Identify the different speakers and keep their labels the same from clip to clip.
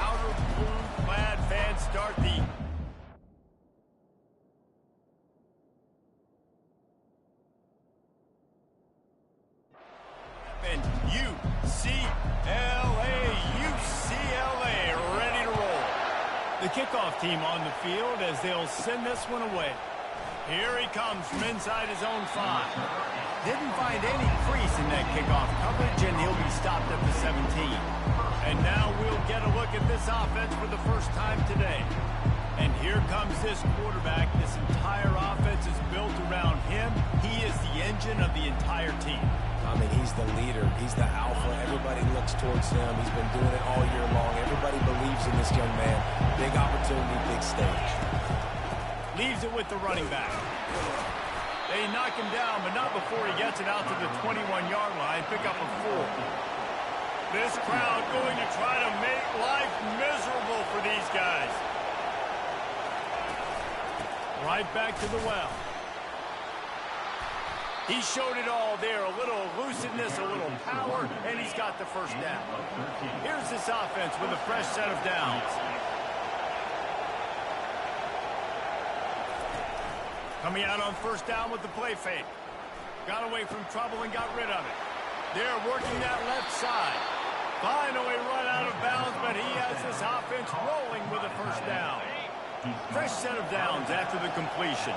Speaker 1: Outer blue clad fans start the and UCLa ready to roll. The kickoff team on the field as they'll send this one away. Here he comes from inside his own 5. Didn't find any crease in that kickoff coverage, and he'll be stopped at the 17. And now we'll get a look at this offense for the first time today. And here comes this quarterback. This entire offense is built around him. He is the engine of the entire team.
Speaker 2: I mean, he's the leader. He's the alpha. Everybody looks towards him. He's been doing it all year long. Everybody believes in this young man. Big opportunity, big stage.
Speaker 1: Leaves it with the running back. They knock him down, but not before he gets it out to the 21-yard line. Pick up a 4. This crowd going to try to make life miserable for these guys. Right back to the well. He showed it all there. A little elusiveness, a little power, and he's got the first down. Here's this offense with a fresh set of downs. Coming out on first down with the play fake. Got away from trouble and got rid of it. They're working that left side. Finally run out of bounds, but he has this offense rolling with a first down. Fresh set of downs after the completion.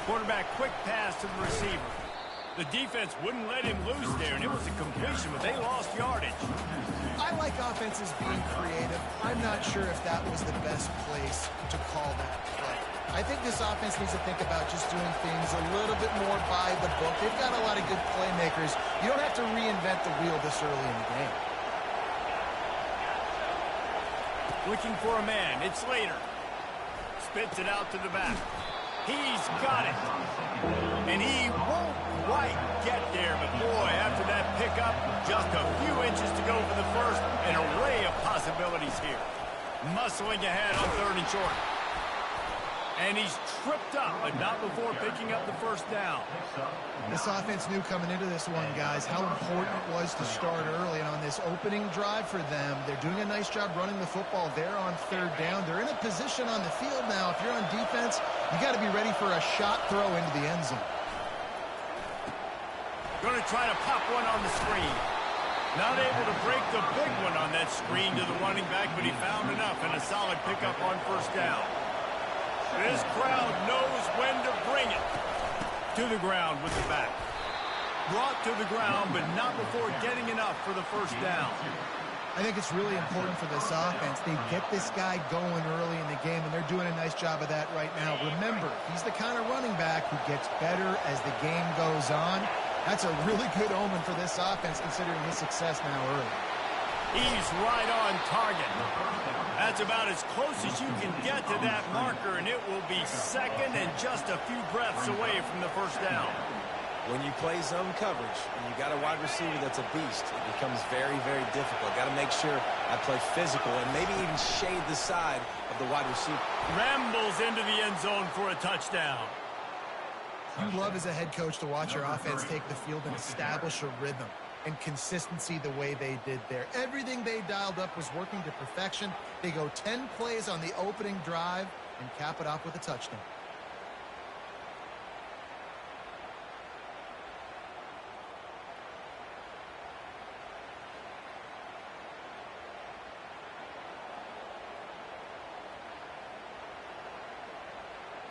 Speaker 1: Quarterback quick pass to the receiver. The defense wouldn't let him loose there, and it was a completion, but they lost yardage.
Speaker 3: I like offenses being creative. I'm not sure if that was the best place to call that play. I think this offense needs to think about just doing things a little bit more by the book. They've got a lot of good playmakers. You don't have to reinvent the wheel this early in the game.
Speaker 1: Looking for a man. It's Slater. Spits it out to the back. He's got it. And he won't quite get there. But, boy, after that pickup, just a few inches to go for the first. An array of possibilities here. Muscling ahead on 3rd and short. And he's tripped up, but not before picking up the first down.
Speaker 3: This offense knew coming into this one, guys, how important it was to start early. And on this opening drive for them, they're doing a nice job running the football there on 3rd down. They're in a position on the field now. If you're on defense, you got to be ready for a shot throw into the end zone.
Speaker 1: Going to try to pop one on the screen. Not able to break the big one on that screen to the running back, but he found enough and a solid pickup on first down. This crowd knows when to bring it. To the ground with the back. Brought to the ground, but not before getting enough for the first down.
Speaker 3: I think it's really important for this offense. They get this guy going early in the game, and they're doing a nice job of that right now. Remember, he's the kind of running back who gets better as the game goes on. That's a really good omen for this offense, considering his success now early.
Speaker 1: He's right on target. That's about as close as you can get to that marker, and it will be second and just a few breaths away from the first down.
Speaker 2: When you play zone coverage and you got a wide receiver that's a beast, it becomes very, very difficult. Got to make sure I play physical and maybe even shade the side of the wide receiver.
Speaker 1: Rambles into the end zone for a touchdown.
Speaker 3: You love as a head coach to watch your offense take the field and establish a rhythm and consistency the way they did there. Everything they dialed up was working to perfection. They go 10 plays on the opening drive and cap it off with a touchdown.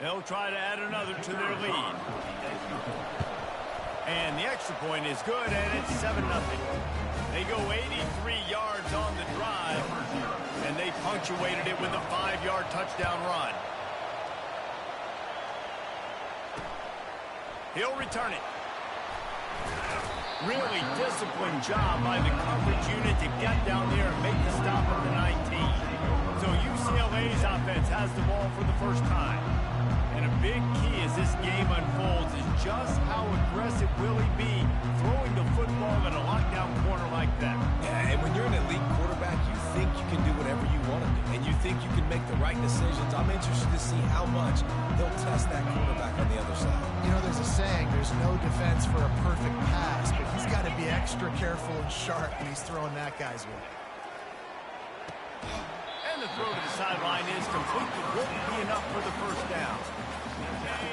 Speaker 1: They'll try to add another to their lead. And the extra point is good, and it's 7-0. They go 83 yards on the drive, and they punctuated it with a 5-yard touchdown run. He'll return it. Really disciplined job by the coverage unit to get down there and make the stop at the 19. So UCLA's offense has the ball for the first time. And a big key as this game unfolds is just how aggressive will he be throwing the football in a lockdown corner like that.
Speaker 2: Yeah, and when you're an elite quarterback, you think you can do whatever you want to do, and you think you can make the right decisions. I'm interested to see how much he'll test that quarterback on the other side.
Speaker 3: You know, there's a saying, there's no defense for a perfect pass, but he's got to be extra careful and sharp when he's throwing that guy's way.
Speaker 1: And the throw to the sideline is complete. It won't be enough for the first down.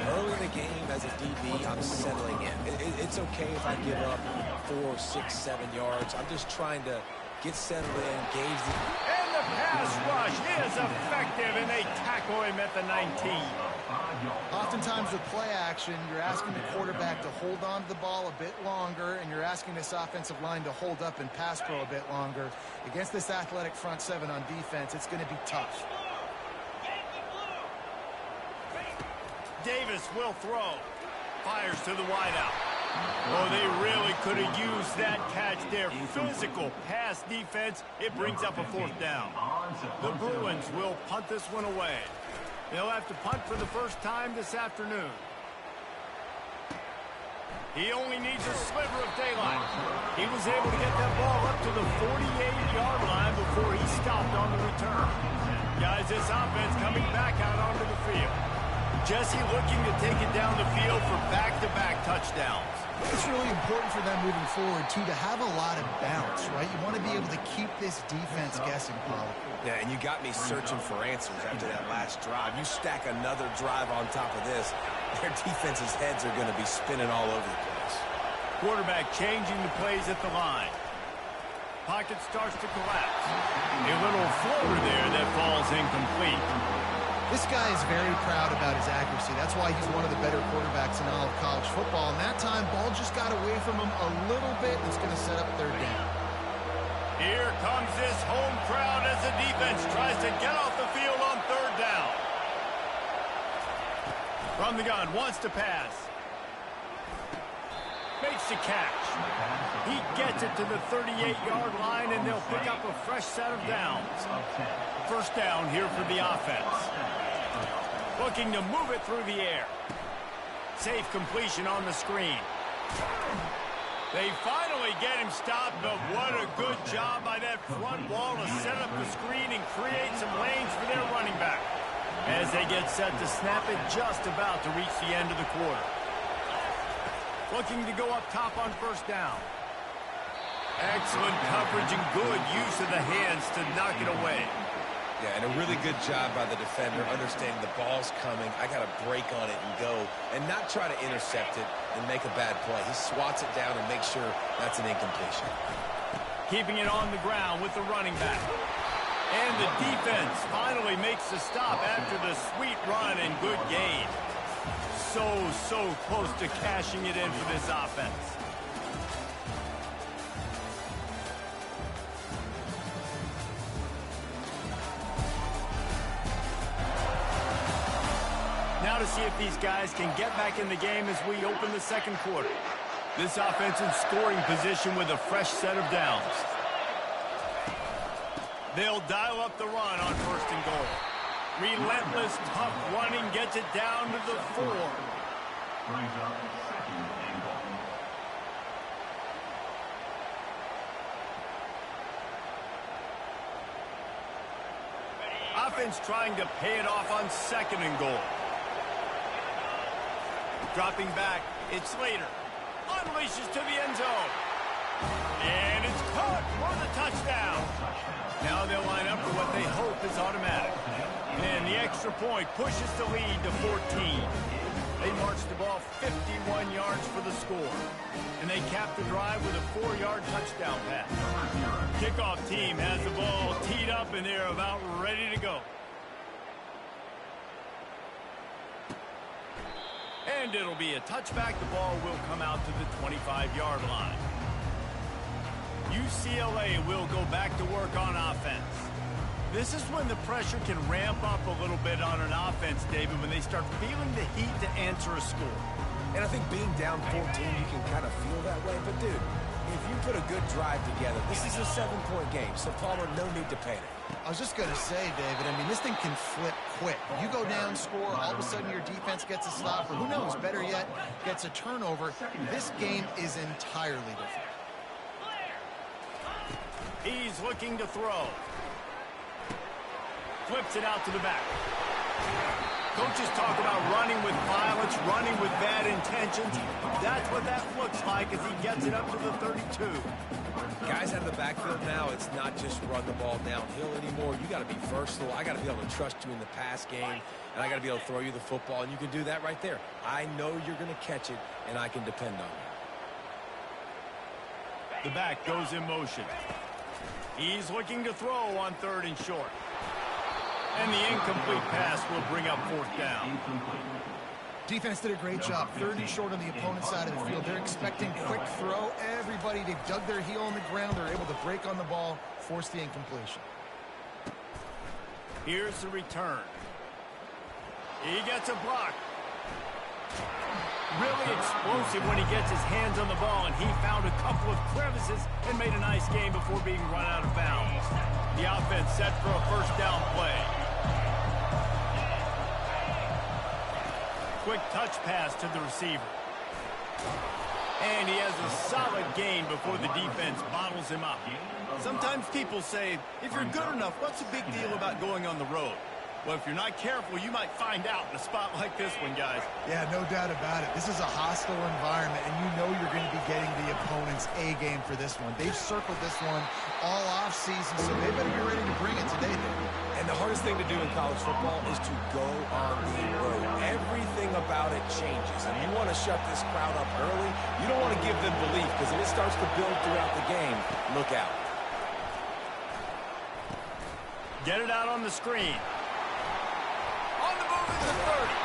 Speaker 2: Early in the game, as a DB, I'm settling in. It's okay if I give up 4, 6, 7 yards. I'm just trying to get settled in, gauge the...
Speaker 1: And the pass rush is effective, and they tackle him at the 19.
Speaker 3: Oftentimes with play action, you're asking the quarterback to hold on to the ball a bit longer, and you're asking this offensive line to hold up and pass pro a bit longer. Against this athletic front seven on defense, it's going to be tough.
Speaker 1: Davis will throw. Fires to the wideout. Oh, they really could have used that catch there. Physical pass defense. It brings up a fourth down. The Bruins will punt this one away. They'll have to punt for the first time this afternoon. He only needs a sliver of daylight. He was able to get that ball up to the 48-yard line before he stopped on the return. Guys, this offense coming back out onto the field. Jesse looking to take it down the field for back-to-back touchdowns.
Speaker 3: It's really important for them moving forward, too, to have a lot of bounce, right? You want to be able to keep this defense guessing, Paul.
Speaker 2: Yeah, and you got me searching for answers after that last drive. You stack another drive on top of this, their defense's heads are going to be spinning all over the place.
Speaker 1: Quarterback changing the plays at the line. Pocket starts to collapse. A little floater there that falls incomplete.
Speaker 3: This guy is very proud about his accuracy. That's why he's one of the better quarterbacks in all of college football. And that time, ball just got away from him a little bit. It's going to set up third down.
Speaker 1: Here comes this home crowd as the defense tries to get off the field on third down. From the gun, wants to pass. Makes the catch. He gets it to the 38-yard line, and they'll pick up a fresh set of downs. First down here for the offense. Looking to move it through the air. Safe completion on the screen. They finally get him stopped, but what a good job by that front wall to set up the screen and create some lanes for their running back. As they get set to snap it, just about to reach the end of the quarter. Looking to go up top on first down. Excellent coverage and good use of the hands to knock it away.
Speaker 2: Yeah, and a really good job by the defender, understanding the ball's coming. I got to break on it and go, and not try to intercept it and make a bad play. He swats it down and makes sure that's an incompletion.
Speaker 1: Keeping it on the ground with the running back. And the defense finally makes the stop after the sweet run and good gain. So close to cashing it in for this offense. Now to see if these guys can get back in the game as we open the second quarter. This offense in scoring position with a fresh set of downs. They'll dial up the run on first and goal. Relentless, tough running gets it down to the 4. Offense trying to pay it off on second and goal. Dropping back, it's Slater. Unleashes to the end zone. And it's caught for the touchdown. Now they'll line up for what they hope is automatic. And the extra point pushes the lead to 14. They march the ball 51 yards for the score. And they cap the drive with a 4-yard touchdown pass. Kickoff team has the ball teed up, and they're about ready to go. And it'll be a touchback. The ball will come out to the 25-yard line. UCLA will go back to work on offense. This is when the pressure can ramp up a little bit on an offense, David, when they start feeling the heat to answer a score.
Speaker 2: And I think being down 14, you can kind of feel that way. But, dude, if you put a good drive together, this is a 7-point game. So, Palmer, no need to panic.
Speaker 3: I was just going to say, David, I mean, this thing can flip quick. You go down, score, all of a sudden your defense gets a stop, or who knows, better yet, gets a turnover. This game is entirely different.
Speaker 1: He's looking to throw. Flips it out to the back. Coaches talk about running with violence, running with bad intentions. That's what that looks like as he gets it up to the 32.
Speaker 2: Guys out of the backfield now, it's not just run the ball downhill anymore. You got to be versatile. I got to be able to trust you in the pass game, and I got to be able to throw you the football, and you can do that right there. I know you're going to catch it, and I can depend on you.
Speaker 1: The back goes in motion. He's looking to throw on 3rd and short. And the incomplete pass will bring up 4th down.
Speaker 3: Defense did a great job. 30 short on the opponent's side of the field. They're expecting quick throw. Everybody, they dug their heel on the ground. They're able to break on the ball, force the incompletion.
Speaker 1: Here's the return. He gets a block. Really explosive when he gets his hands on the ball, and he found a couple of crevices and made a nice game before being run out of bounds. The offense set for a 1st down play. Quick touch pass to the receiver. And he has a solid gain before the defense bottles him up. Sometimes people say, if you're good enough, what's the big deal about going on the road? Well, if you're not careful, you might find out in a spot like this one, guys.
Speaker 3: Yeah, no doubt about it. This is a hostile environment, and you know you're going to be getting the opponent's A game for this one. They've circled this one all offseason, so they better be ready to bring it today, David.
Speaker 2: And the hardest thing to do in college football is to go on the road. Everything about it changes, and you want to shut this crowd up early. You don't want to give them belief, because if it starts to build throughout the game, look out.
Speaker 1: Get it out on the screen. On the move at the 30.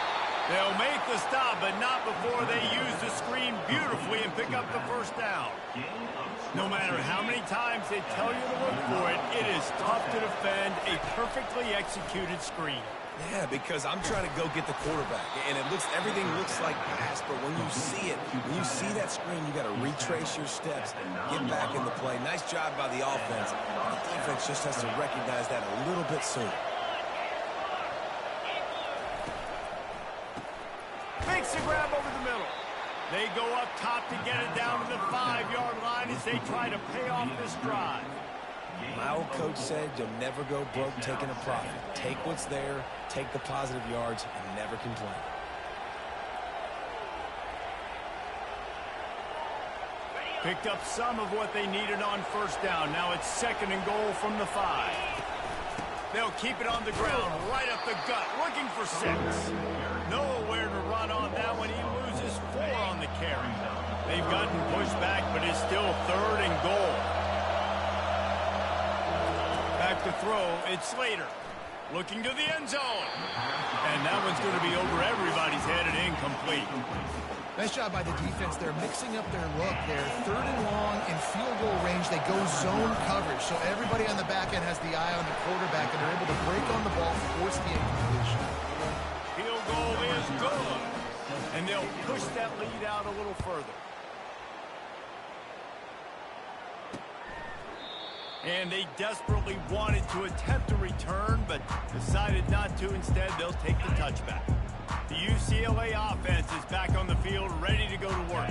Speaker 1: They'll make the stop, but not before they use the screen beautifully and pick up the 1st down. No matter how many times they tell you to look for it, it is tough to defend a perfectly executed screen.
Speaker 2: Yeah, because I'm trying to go get the quarterback, and everything looks like pass, but when you see it, when you see that screen, you got to retrace your steps, get back in the play. Nice job by the offense. The defense just has to recognize that a little bit sooner.
Speaker 1: Makes the grab over the middle. They go up top to get it down to the 5-yard line as they try to pay off this drive.
Speaker 2: My old coach said you'll never go broke taking a profit. Take what's there, take the positive yards, and never complain.
Speaker 1: Picked up some of what they needed on 1st down. Now it's 2nd and goal from the 5. They'll keep it on the ground, right up the gut, looking for 6. Nowhere to run on that one. He loses 4 on the carry. They've gotten pushed back, but it's still 3rd and goal. Back to throw, it's Slater. Looking to the end zone. And that one's going to be over everybody's head and incomplete.
Speaker 3: Nice job by the defense. They're mixing up their look. They're 3rd and long in field goal range. They go zone coverage. So everybody on the back end has the eye on the quarterback, and they're able to break on the ball, force the incompletion.
Speaker 1: Field goal is good. And they'll push that lead out a little further. And they desperately wanted to attempt a return, but decided not to. Instead, they'll take the touchback. The UCLA offense is back on the field, ready to go to work.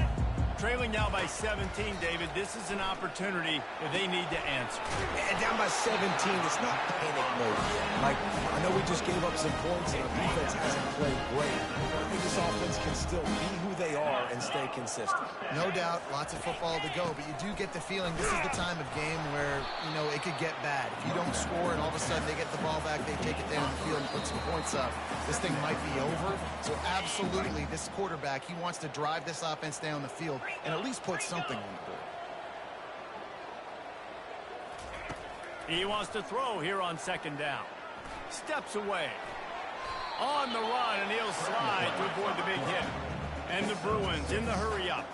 Speaker 1: Trailing now by 17, David. This is an opportunity that they need to answer.
Speaker 2: And down by 17, it's not panic mode. Like, I know we just gave up some points and our defense hasn't played great. I think this offense can still be who they are and stay consistent.
Speaker 3: No doubt, lots of football to go, but you do get the feeling this is the time of game where, you know, it could get bad. If you don't score and all of a sudden they get the ball back, they take it down the field and put some points up, this thing might be over. So absolutely, this quarterback, he wants to drive this offense down the field and at least put something on the board.
Speaker 1: He wants to throw here on 2nd down. Steps away. On the run, and he'll slide to avoid the big hit. And the Bruins in the hurry up.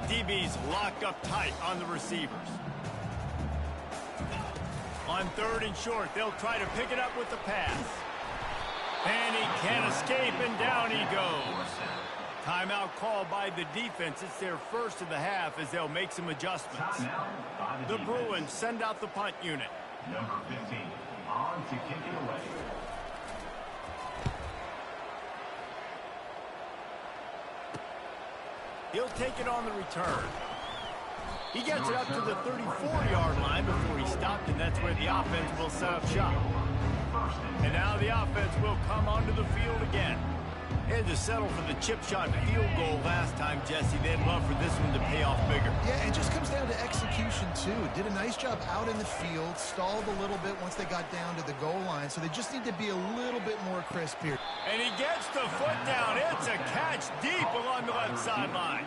Speaker 1: DB's locked up tight on the receivers. On 3rd and short, they'll try to pick it up with the pass. And he can't escape, and down he goes. Timeout called by the defense. It's their first of the half as they'll make some adjustments. The Bruins send out the punt unit.
Speaker 4: Number 15, on to kick it away.
Speaker 1: He'll take it on the return. He gets it up to the 34-yard line before he stopped, and that's where the offense will set up shop. And now the offense will come onto the field again. They had to settle for the chip shot field goal last time, Jesse. They'd love for this one to pay off bigger.
Speaker 3: Yeah, it just comes down to execution, too. Did a nice job out in the field, stalled a little bit once they got down to the goal line, so they just need to be a little bit more crisp here.
Speaker 1: And he gets the foot down. It's a catch deep along the left sideline.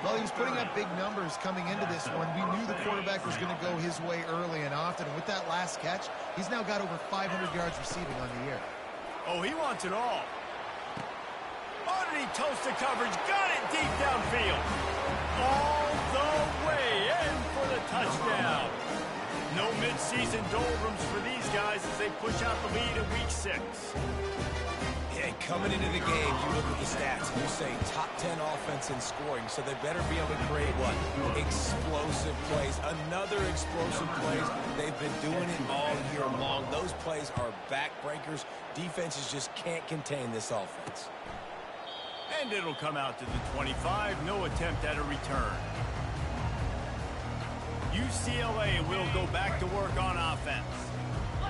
Speaker 3: Well, he was putting up big numbers coming into this one. We knew the quarterback was going to go his way early and often. And with that last catch, he's now got over 500 yards receiving on the year.
Speaker 1: Oh, he wants it all. Oh, did he toast the coverage? Got it deep downfield. All the way in for the touchdown. No midseason doldrums for these guys as they push out the lead in week 6.
Speaker 2: Yeah, coming into the game, you look at the stats and you say top 10 offense in scoring, so they better be able to create what? Explosive plays. Another explosive plays. They've been doing it all year long. Those plays are backbreakers. Defenses just can't contain this offense.
Speaker 1: And it'll come out to the 25. No attempt at a return. UCLA will go back to work on offense.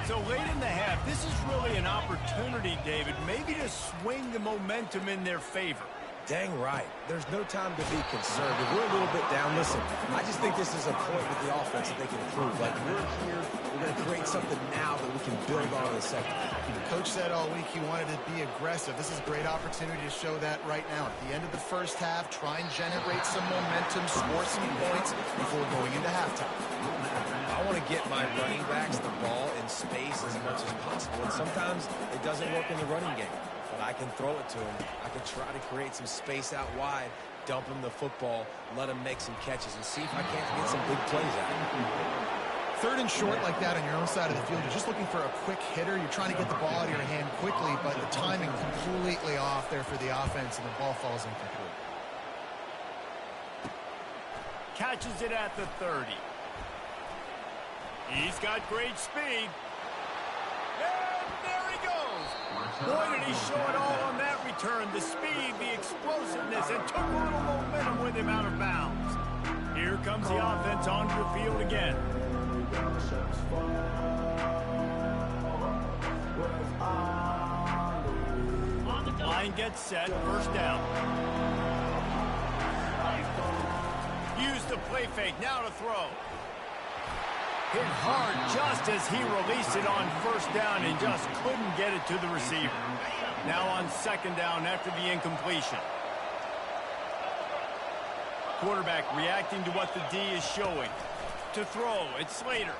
Speaker 1: So late in the half, this is really an opportunity, David, maybe to swing the momentum in their favor.
Speaker 2: Dang right. There's no time to be concerned. If we're a little bit down, listen, I just think this is a point with the offense that they can improve. Like, we're here, we're going to create something now that we can build on in the second half.
Speaker 3: Coach said all week he wanted to be aggressive. This is a great opportunity to show that right now. At the end of the first half, try and generate some momentum, score some points before going into halftime.
Speaker 2: I want to get my running backs the ball in space as much as possible, and sometimes it doesn't work in the running game. But I can throw it to him. I can try to create some space out wide, dump him the football, let him make some catches, and see if I can't get some big plays out of him.
Speaker 3: Third and short like that on your own side of the field, you're just looking for a quick hitter. You're trying to get the ball out of your hand quickly, but the timing completely off there for the offense, and the ball falls incomplete.
Speaker 1: Catches it at the 30. He's got great speed. And there he goes. Boy, did he show it all on that return. The speed, the explosiveness, and took a little momentum with him out of bounds. Here comes the offense onto the field again. Line gets set, first down. Use the play fake, now to throw. Hit hard just as he released it on first down and just couldn't get it to the receiver. Now on second down after the incompletion. Quarterback reacting to what the D is showing. To throw, it's Slater.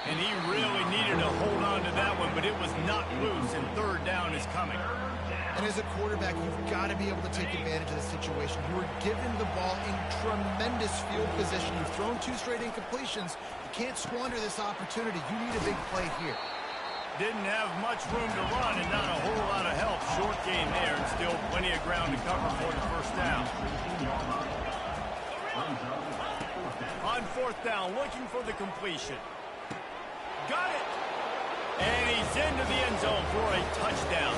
Speaker 1: And he really needed to hold on to that one, but it was not loose, and third down is coming.
Speaker 3: And as a quarterback, you've got to be able to take advantage of the situation. You were given the ball in tremendous field position. You've thrown 2 straight incompletions. You can't squander this opportunity. You need a big play here.
Speaker 1: Didn't have much room to run and not a whole lot of help. Short game there and still plenty of ground to cover for the first down. On fourth down, looking for the completion. Got it! And he's into the end zone for a touchdown.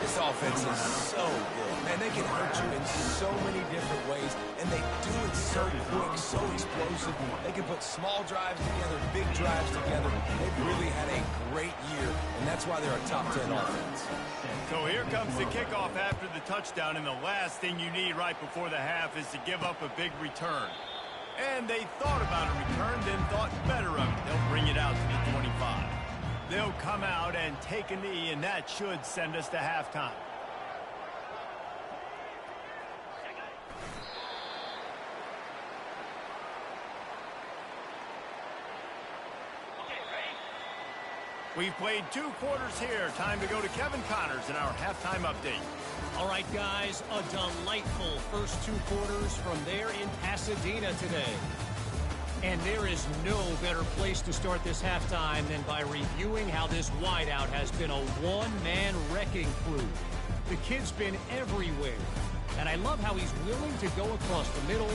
Speaker 2: This offense is so good. Man, they can hurt you in so many different ways, and they do it so quick, so explosive. They can put small drives together, big drives together. They've really had a great year, and that's why they're a top 10 offense.
Speaker 1: So here comes the kickoff after the touchdown, and the last thing you need right before the half is to give up a big return. And they thought about a return, then thought better of it. They'll bring it out to the 25. They'll come out and take a knee, and that should send us to halftime. We've played 2 quarters here. Time to go to Kevin Connors in our halftime update.
Speaker 5: All right, guys, a delightful first 2 quarters from there in Pasadena today. And there is no better place to start this halftime than by reviewing how this wideout has been a one-man wrecking crew. The kid's been everywhere. And I love how he's willing to go across the middle,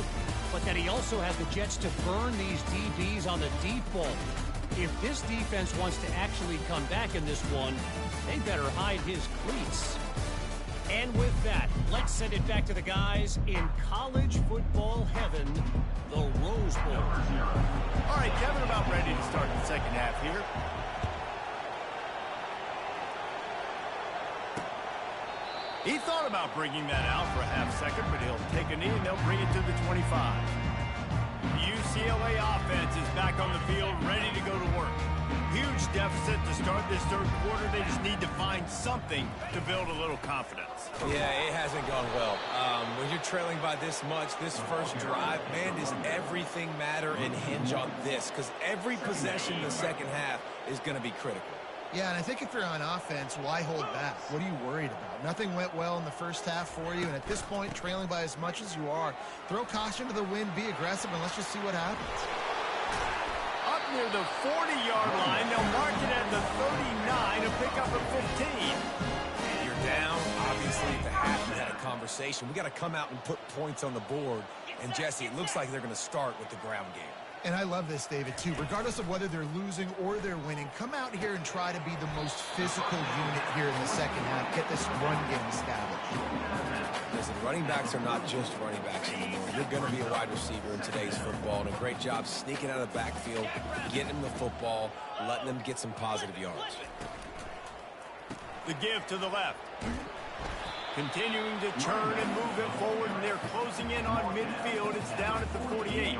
Speaker 5: but that he also has the Jets to burn these DBs on the deep ball. If this defense wants to actually come back in this one, they better hide his cleats. And with that, let's send it back to the guys in college football heaven, the Rose Bowl.
Speaker 1: All right, Kevin, about ready to start the second half here. He thought about bringing that out for a half second, but he'll take a knee and they'll bring it to the 25. The UCLA offense is back on the field, ready to go to work. Huge deficit to start this third quarter. They just need to find something to build a little confidence.
Speaker 2: Yeah, it hasn't gone well. When you're trailing by this much, this first drive, man, does everything matter and hinge on this? Because every possession in the second half is going to be critical.
Speaker 3: Yeah, and I think if you're on offense, why hold back? What are you worried about? Nothing went well in the first half for you, and at this point, trailing by as much as you are, throw caution to the wind, be aggressive, and let's just see what happens.
Speaker 1: Up near the 40-yard line, they'll mark it at the 39, a pickup of 15.
Speaker 2: You're down. Obviously, at the half, we had a conversation. We got to come out and put points on the board. And, Jesse, it looks like they're going to start with the ground game.
Speaker 3: And I love this, David, too. Regardless of whether they're losing or they're winning, come out here and try to be the most physical unit here in the second half. Get this run game established.
Speaker 2: Listen, running backs are not just running backs anymore. You're going to be a wide receiver in today's football, and a great job sneaking out of the backfield, getting them the football, letting them get some positive yards.
Speaker 1: The give to the left. Continuing to turn and move it forward, and they're closing in on midfield. It's down at the 48.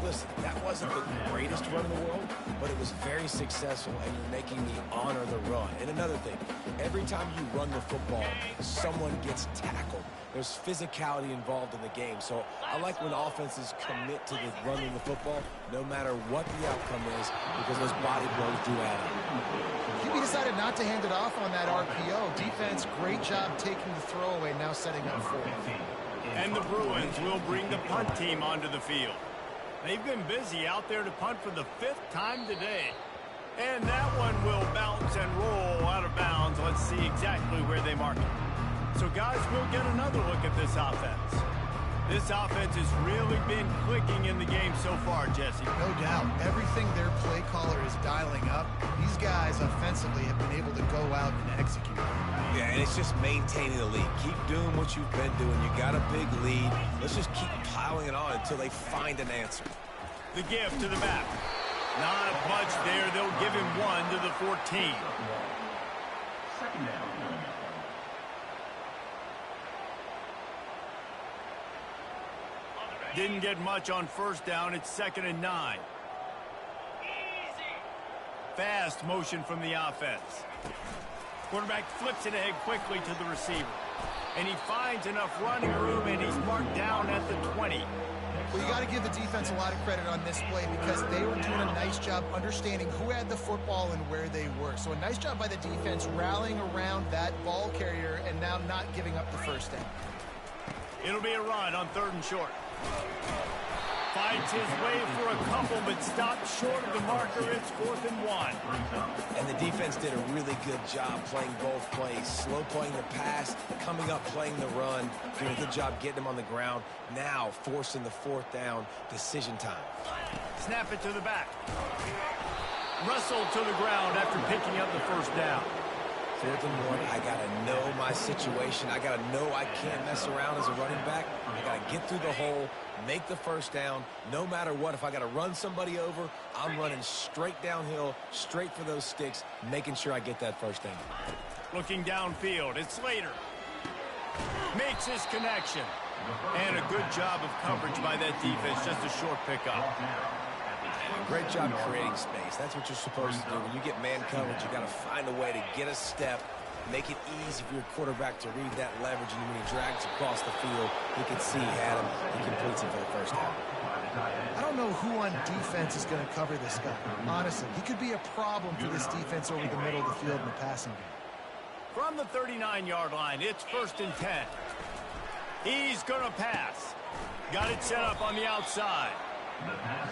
Speaker 2: Listen, that wasn't the greatest run in the world, but it was very successful, and you're making me honor the run. And another thing, every time you run the football, someone gets tackled. There's physicality involved in the game. So I like when offenses commit to the running the football, no matter what the outcome is, because those body blows do add up.
Speaker 3: QB decided not to hand it off on that RPO. Defense, great job taking the throwaway, now setting up for it.
Speaker 1: And the Bruins will bring the punt team onto the field. They've been busy out there to punt for the 5th time today. And that one will bounce and roll out of bounds. Let's see exactly where they mark it. So, guys, we'll get another look at this offense. This offense has really been clicking in the game so far, Jesse.
Speaker 3: No doubt. Everything their play caller is dialing up, these guys offensively have been able to go out and execute.
Speaker 2: Yeah, and it's just maintaining the lead. Keep doing what you've been doing. You got a big lead. Let's just keep piling it on until they find an answer.
Speaker 1: The give to the back. Not much there. They'll give him one to the 14.
Speaker 4: Second down.
Speaker 1: Didn't get much on first down. It's 2nd and 9. Fast motion from the offense. Quarterback flips it ahead quickly to the receiver. And he finds enough running room, and he's marked down at the 20.
Speaker 3: Well, you got to give the defense a lot of credit on this play because they were doing a nice job understanding who had the football and where they were. So a nice job by the defense rallying around that ball carrier and now not giving up the first down.
Speaker 1: It'll be a run on 3rd and short. Fights his way for a couple, but stops short of the marker. It's 4th and 1.
Speaker 2: And the defense did a really good job playing both plays. Slow playing the pass, coming up playing the run, doing a good job getting them on the ground. Now forcing the 4th down, decision time.
Speaker 1: Snap it to the back. Russell to the ground after picking up the first down.
Speaker 2: 4th and 1, I got to know my situation. I got to know I can't mess around as a running back. I got to get through the hole, make the first down, no matter what. If I got to run somebody over, I'm running straight downhill, straight for those sticks, making sure I get that first down.
Speaker 1: Looking downfield, it's Slater. Makes his connection. And a good job of coverage by that defense, just a short pickup.
Speaker 2: Great job creating space. That's what you're supposed to do. When you get man coverage, you got to find a way to get a step, make it easy for your quarterback to read that leverage, and when he drags across the field, he can see he had him. He completes it for the first down.
Speaker 3: I don't know who on defense is going to cover this guy. Honestly, he could be a problem for this defense over the middle of the field in the passing game.
Speaker 1: From the 39-yard line, it's 1st and 10. He's going to pass. Got it set up on the outside.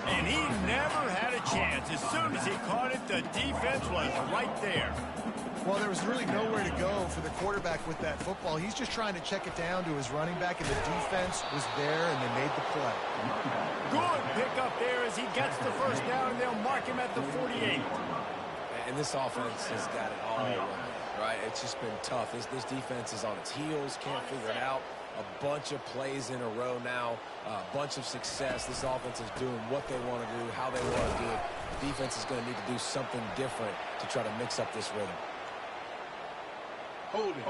Speaker 1: And he never had a chance. As soon as he caught it, the defense was right there.
Speaker 3: Well, there was really nowhere to go for the quarterback with that football. He's just trying to check it down to his running back, and the defense was there, and they made the play.
Speaker 1: Good pickup there as he gets the first down, and they'll mark him at the 48.
Speaker 2: And this offense has got it all right. It's just been tough. This defense is on its heels, can't figure it out. A bunch of plays in a row now, a bunch of success. This offense is doing what they want to do, how they want to do it. The defense is going to need to do something different to try to mix up this rhythm.
Speaker 6: Hold it.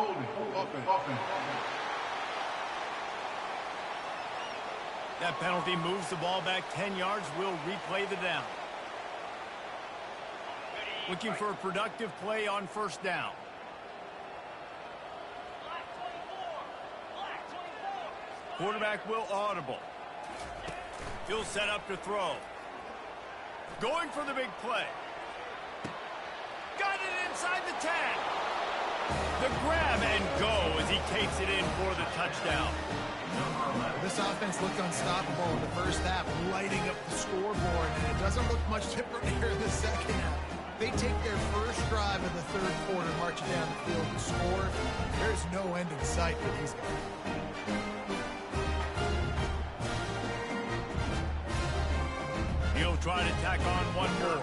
Speaker 1: That penalty moves the ball back 10 yards. We'll replay the down. Looking for a productive play on first down. Quarterback will audible. He'll set up to throw. Going for the big play. Got it inside the 10. The grab and go as he takes it in for the touchdown.
Speaker 3: This offense looked unstoppable in the first half, lighting up the scoreboard, and it doesn't look much different here in the second half. They take their first drive of the third quarter, marching down the field to score. There's no end in sight for these guys.
Speaker 1: He'll try to tack on one more.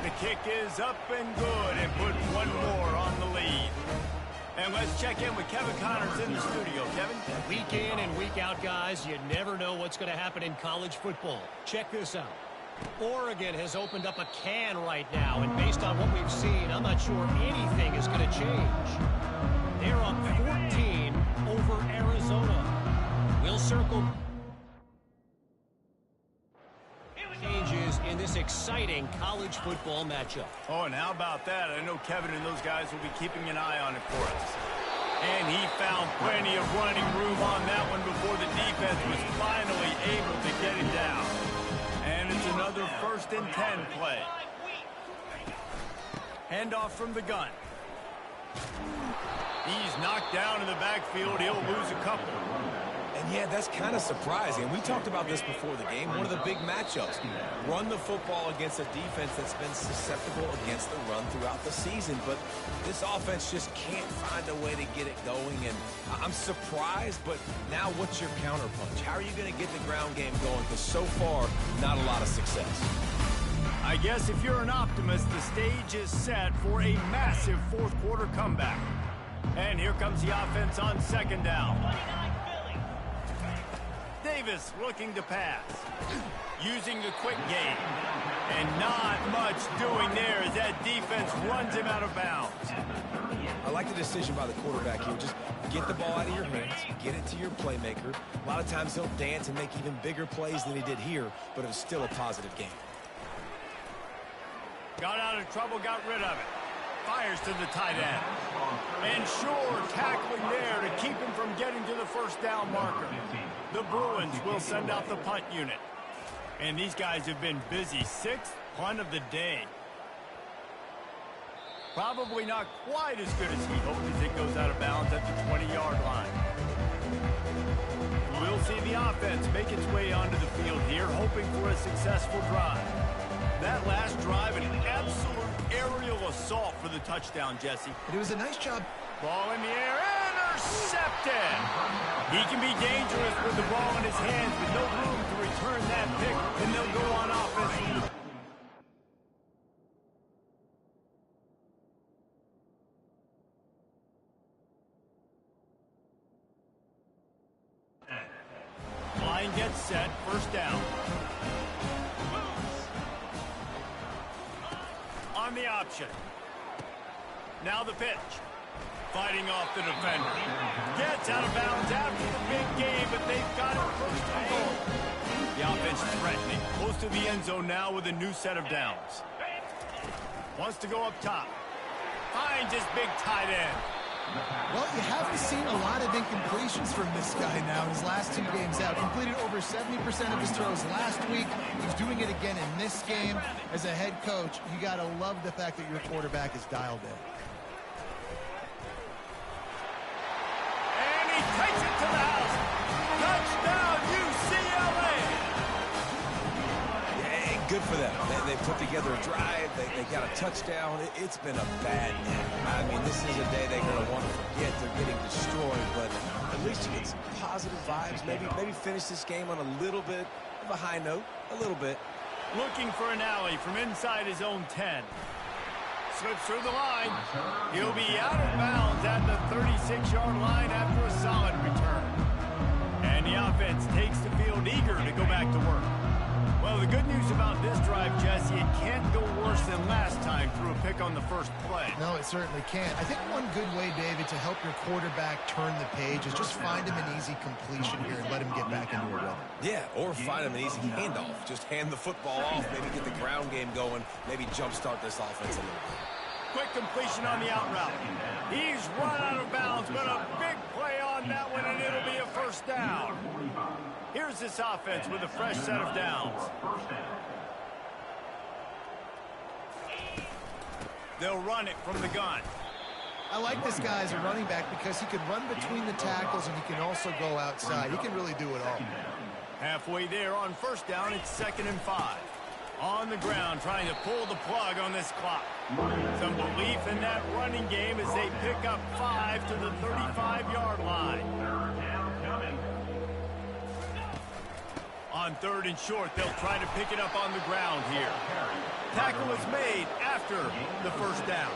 Speaker 1: The kick is up and good and put one more on the lead. And let's check in with Kevin Connors in the studio. Kevin?
Speaker 5: Week in and week out, guys, you never know what's going to happen in college football. Check this out. Oregon has opened up a can right now, and based on what we've seen, I'm not sure anything is going to change. They're up 14 over Arizona. We'll circle changes in this exciting college football matchup.
Speaker 1: Oh, and how about that? I know Kevin and those guys will be keeping an eye on it for us. And he found plenty of running room on that one before the defense was finally able to get it down. And it's another 1st and 10 play. Handoff from the gun. He's knocked down in the backfield. He'll lose a couple.
Speaker 2: And yeah, that's kind of surprising. We talked about this before the game. One of the big matchups. Run the football against a defense that's been susceptible against the run throughout the season. But this offense just can't find a way to get it going. And I'm surprised, but now what's your counterpunch? How are you going to get the ground game going? Because so far, not a lot of success.
Speaker 1: I guess if you're an optimist, the stage is set for a massive fourth quarter comeback. And here comes the offense on second down. Davis looking to pass. Using the quick game. And not much doing there as that defense runs him out of bounds.
Speaker 2: I like the decision by the quarterback here. Just get the ball out of your hands, get it to your playmaker. A lot of times he'll dance and make even bigger plays than he did here, but it was still a positive game.
Speaker 1: Got out of trouble, got rid of it. Fires to the tight end. And sure, tackling there to keep him from getting to the first down marker. The Bruins will send out the punt unit. And these guys have been busy. 6th punt of the day. Probably not quite as good as he hoped as it goes out of bounds at the 20-yard line. We'll see the offense make its way onto the field here, hoping for a successful drive. That last drive, an absolute aerial assault for the touchdown, Jesse.
Speaker 3: But it was a nice job.
Speaker 1: Ball in the air, intercepted. He can be dangerous with the ball in his hands, but no room to return that pick, and they'll go on offense. Line gets set, first down. On the option. Now the pitch. Fighting off the defender. Gets out of bounds after the big game, but they've got it first and goal. The offense threatening. Close to the end zone now with a new set of downs. Wants to go up top. Finds his big tight end.
Speaker 3: Well, you haven't seen a lot of incompletions from this guy now in his last 2 games out. Completed over 70% of his throws last week. He's doing it again in this game. As a head coach, you got to love the fact that your quarterback is dialed in.
Speaker 1: And he takes it to the house. Touchdown, UCLA.
Speaker 2: Good for them. They put together a drive. They got a touchdown. It's been a bad day. I mean, this is a day they're going to want to forget. They're getting destroyed, but at least you get some positive vibes. Maybe finish this game on a little bit of a high note. A little bit.
Speaker 1: Looking for an alley from inside his own 10. Slips through the line. He'll be out of bounds at the 36-yard line after a solid return. And the offense takes the field eager to go back to work. Well, the good news about this drive, Jesse, it can't go worse than last time through a pick on the first play.
Speaker 3: No, it certainly can't. I think one good way, David, to help your quarterback turn the page is just find him an easy completion here and let him get back into a rhythm.
Speaker 2: Yeah, or find him an easy handoff. Just hand the football off, maybe get the ground game going, maybe jumpstart this offense a little bit.
Speaker 1: Quick completion on the out route. He's run out of bounds, but a big play on that one, and it'll be a first down. Here's this offense with a fresh set of downs. They'll run it from the gun.
Speaker 3: I like this guy as a running back because he can run between the tackles and he can also go outside. He can really do it all.
Speaker 1: Halfway there on first down, it's 2nd and 5. On the ground, trying to pull the plug on this clock. Some belief in that running game as they pick up 5 to the 35-yard line. On 3rd and short, they'll try to pick it up on the ground here. Tackle is made after the first down.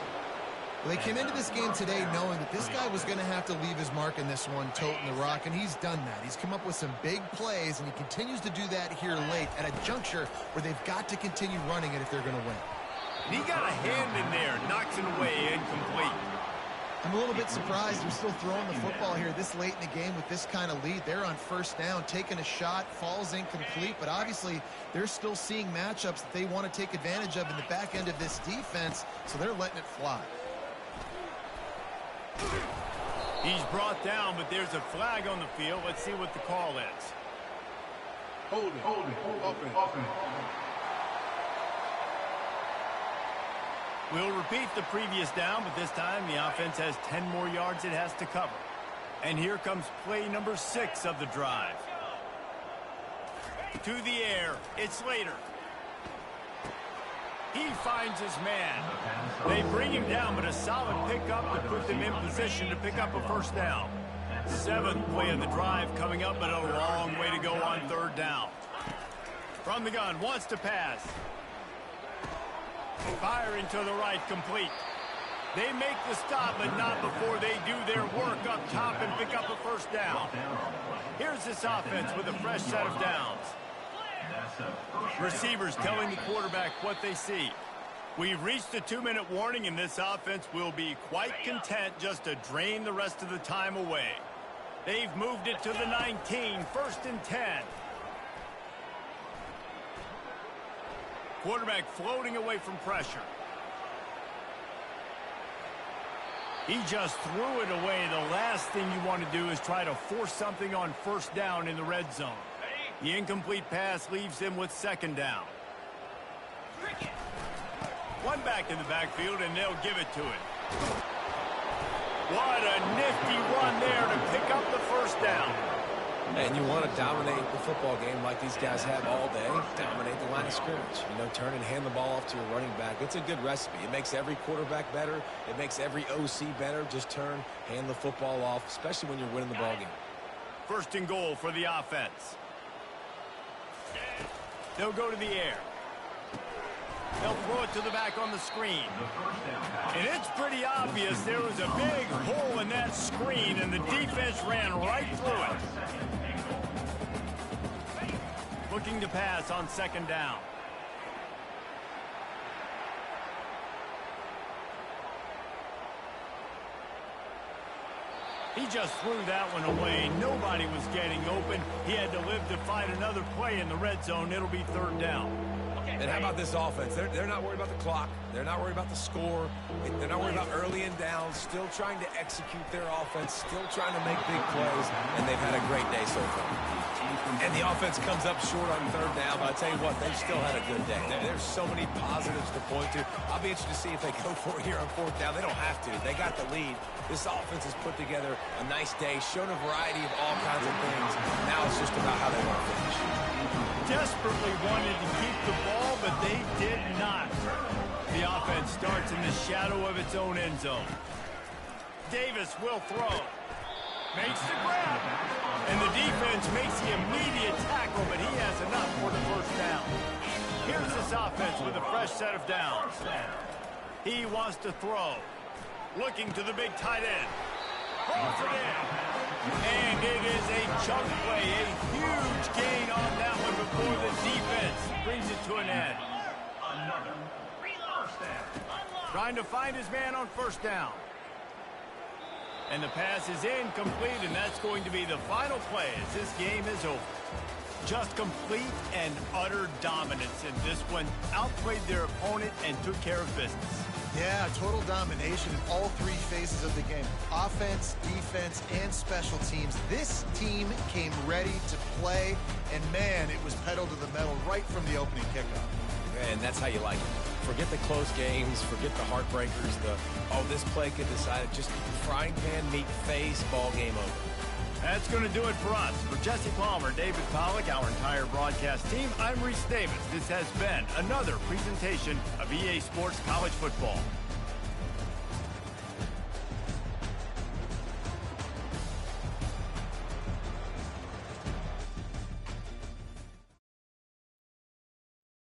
Speaker 3: Well, they came into this game today knowing that this guy was going to have to leave his mark in this one, toting the rock, and he's done that. He's come up with some big plays, and he continues to do that here late at a juncture where they've got to continue running it if they're going to win.
Speaker 1: And he got a hand in there, knocks it away, incomplete.
Speaker 3: I'm a little bit surprised they're still throwing the football here this late in the game with this kind of lead. They're on first down, taking a shot, falls incomplete, but obviously they're still seeing matchups that they want to take advantage of in the back end of this defense, so they're letting it fly.
Speaker 1: He's brought down, but there's a flag on the field. Let's see what the call is.
Speaker 6: Hold it. Offense.
Speaker 1: We'll repeat the previous down, but this time the offense has 10 more yards it has to cover. And here comes play number 6 of the drive. To the air, it's Slater. He finds his man. They bring him down, but a solid pickup to put them in position to pick up a first down. 7th play of the drive coming up, but a long way to go on 3rd down. From the gun, wants to pass. Firing to the right, complete. They make the stop, but not before they do their work up top and pick up a first down. Here's this offense with a fresh set of downs. Receivers telling the quarterback what they see. We've reached the 2-minute warning, and this offense will be quite content just to drain the rest of the time away. They've moved it to the 19, 1st and 10. Quarterback floating away from pressure. He just threw it away. The last thing you want to do is try to force something on first down in the red zone. The incomplete pass leaves him with 2nd down. One back in the backfield, and they'll give it to him. What a nifty run there to pick up the first down.
Speaker 2: And you want to dominate the football game like these guys have all day. Dominate the line of scrimmage. You know, turn and hand the ball off to your running back. It's a good recipe. It makes every quarterback better. It makes every OC better. Just turn, hand the football off, especially when you're winning the ball game.
Speaker 1: 1st and goal for the offense. They'll go to the air. They'll throw it to the back on the screen. And it's pretty obvious there was a big hole in that screen, and the defense ran right through it. Looking to pass on 2nd down. He just threw that one away. Nobody was getting open. He had to live to fight another play in the red zone. It'll be 3rd down.
Speaker 2: And how about this offense? They're not worried about the clock. They're not worried about the score. They're not worried about early and downs. Still trying to execute their offense. Still trying to make big plays. And they've had a great day so far. And the offense comes up short on 3rd down, but I tell you what, they've still had a good day. There's so many positives to point to. I'll be interested to see if they go for it here on 4th down. They don't have to. They got the lead. This offense has put together a nice day, shown a variety of all kinds of things. Now it's just about how they want to finish.
Speaker 1: Desperately wanted to keep the ball field, but they did not. The offense starts in the shadow of its own end zone. Davis will throw. Makes the grab. And the defense makes the immediate tackle, but he has enough for the first down. Here's this offense with a fresh set of downs. He wants to throw. Looking to the big tight end. Throws it in. And it is a chunk play. A huge gain on that one before the defense brings it to an end. Trying to find his man on first down. And the pass is incomplete, and that's going to be the final play as this game is over. Just complete and utter dominance in this one. Outplayed their opponent and took care of business.
Speaker 3: Yeah, total domination in all three phases of the game. Offense, defense, and special teams. This team came ready to play, and man, it was pedal to the metal right from the opening kickoff.
Speaker 2: And that's how you like it. Forget the close games, forget the heartbreakers, this play could decide it. Just frying pan, meat face, ball game over.
Speaker 1: That's going to do it for us. For Jesse Palmer, David Pollack, our entire broadcast team, I'm Reese Davis. This has been another presentation of EA Sports College Football.